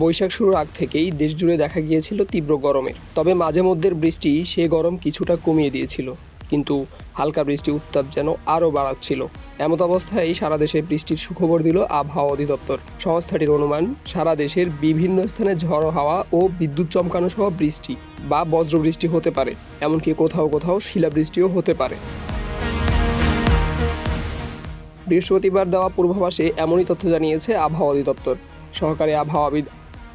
বৈশাখ শুরুর আগ থেকেই দেশজুড়ে দেখা গিয়েছিল তীব্র গরমের। তবে মাঝে মধ্যের বৃষ্টি সে গরম কিছুটা কমিয়ে দিয়েছিল, কিন্তু হালকা বৃষ্টি উত্তাপ যেন আরও বাড়াচ্ছিল। এমত অবস্থায় সারা দেশে বৃষ্টির সুখবর দিল আবহাওয়া অধিদপ্তর। সংস্থাটির অনুমান, সারা দেশের বিভিন্ন স্থানে ঝড়ো হাওয়া ও বিদ্যুৎ চমকানো সহ বৃষ্টি বা বজ্রবৃষ্টি হতে পারে, এমনকি কোথাও কোথাও শিলাবৃষ্টিও হতে পারে। বৃহস্পতিবার দেওয়া পূর্বাভাসে এমনই তথ্য জানিয়েছে আবহাওয়া অধিদপ্তর। সহকারী আবহাওয়াবিদ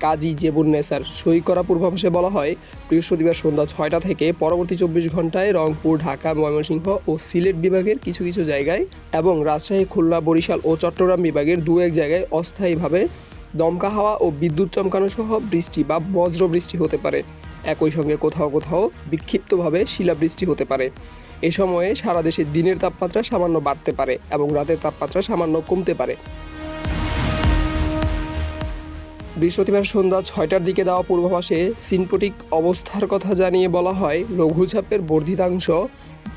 কাজী জেবুন্নেসার সই করা পূর্বাভাসে বলা হয়, বৃহস্পতিবার সন্ধ্যা 6টা থেকে পরবর্তী 24 ঘন্টায় রংপুর, ঢাকা, ময়মনসিংহ ও সিলেট বিভাগের কিছু কিছু জায়গায় এবং রাজশাহী, খুলনা, বরিশাল ও চট্টগ্রাম বিভাগের 2-1 জায়গায় অস্থায়ীভাবে দমকা হাওয়া ও বিদ্যুৎ চমকানো সহ বৃষ্টি বা বজ্রবৃষ্টি হতে পারে। একই সঙ্গে কোথাও কোথাও বিক্ষিপ্তভাবে শিলাবৃষ্টি হতে পারে। এ সময়ে সারা দেশে দিনের তাপমাত্রা সামান্য বাড়তে পারে এবং রাতের তাপমাত্রা সামান্য কমতে পারে। বৃহস্পতিবার সন্ধ্যা 6টার দিকে দেওয়া পূর্বাভাসে সিনপটিক অবস্থার কথা জানিয়ে বলা হয়, লঘুচাপের বর্ধিতাংশ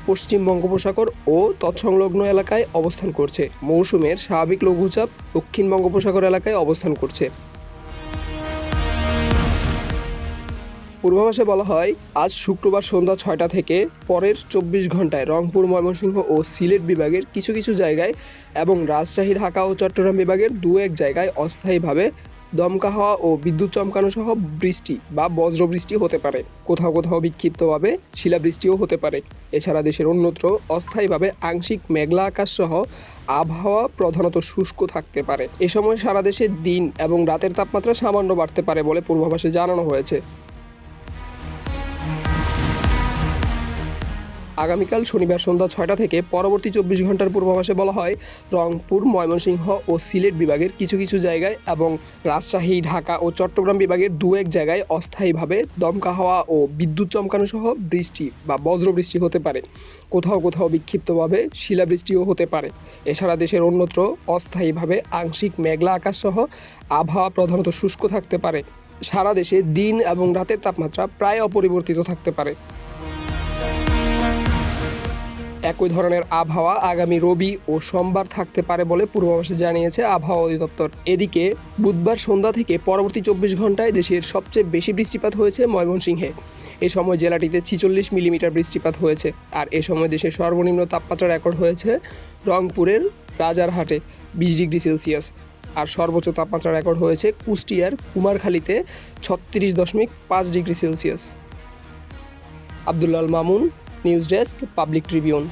পশ্চিম বঙ্গোপসাগর ও তৎসংলগ্ন এলাকায় অবস্থান করছে। মৌসুমের স্বাভাবিক লঘুচাপ দক্ষিণ বঙ্গোপসাগর এলাকায় অবস্থান করছে। পূর্বাভাসে বলা হয়, আজ শুক্রবার সন্ধ্যা 6টা থেকে পরের 24 ঘন্টায় রংপুর, ময়মনসিংহ ও সিলেট বিভাগের কিছু কিছু জায়গায় এবং রাজশাহী, ঢাকা ও চট্টগ্রাম বিভাগের 2-1 জায়গায় অস্থায়ীভাবে দমকা হাওয়া ও বিদ্যুৎ চমকানো সহ বৃষ্টি বা বজ্রবৃষ্টি হতে পারে। কোথাও কোথাও বিক্ষিপ্তভাবে শিলাবৃষ্টিও হতে পারে। এছাড়া দেশের অন্যত্র অস্থায়ীভাবে আংশিক মেঘলা আকাশ সহ আবহাওয়া প্রধানত শুষ্ক থাকতে পারে। এ সময় সারা দেশে দিন এবং রাতের তাপমাত্রা সামান্য বাড়তে পারে বলে পূর্বাভাসে জানানো হয়েছে। আগামীকাল শনিবার সন্ধ্যা 6টা থেকে পরবর্তী 24 ঘন্টার পূর্বাভাসে বলা হয়, রংপুর, ময়মনসিংহ ও সিলেট বিভাগের কিছু কিছু জায়গায় এবং রাজশাহী, ঢাকা ও চট্টগ্রাম বিভাগের 2-1 জায়গায় অস্থায়ীভাবে দমকা হাওয়া ও বিদ্যুৎ চমকানো সহ বৃষ্টি বা বজ্রবৃষ্টি হতে পারে। কোথাও কোথাও বিক্ষিপ্তভাবে শিলাবৃষ্টিও হতে পারে। এছাড়া দেশের অন্যত্র অস্থায়ীভাবে আংশিক মেঘলা আকাশ সহ আবহাওয়া প্রধানত শুষ্ক থাকতে পারে। সারা দেশে দিন এবং রাতের তাপমাত্রা প্রায় অপরিবর্তিত থাকতে পারে। একই ধরনের আবহাওয়া আগামী রবি ও সোমবার থাকতে পারে বলে পূর্বাভাসে জানিয়েছে আবহাওয়া অধিদপ্তর। এদিকে বুধবার সন্ধ্যা থেকে পরবর্তী 24 ঘন্টায় দেশের সবচেয়ে বেশি বৃষ্টিপাত হয়েছে ময়মনসিংহে। এ সময় জেলাটিতে 46 মিলিমিটার বৃষ্টিপাত হয়েছে। আর এ সময় দেশের সর্বনিম্ন তাপমাত্রা রেকর্ড হয়েছে রংপুরের রাজারহাটে 20 ডিগ্রি সেলসিয়াস। আর সর্বোচ্চ তাপমাত্রা রেকর্ড হয়েছে কুষ্টিয়ার কুমারখালীতে 36.5 degree Celsius. Abdullah Mamun, news desk, public Tribune.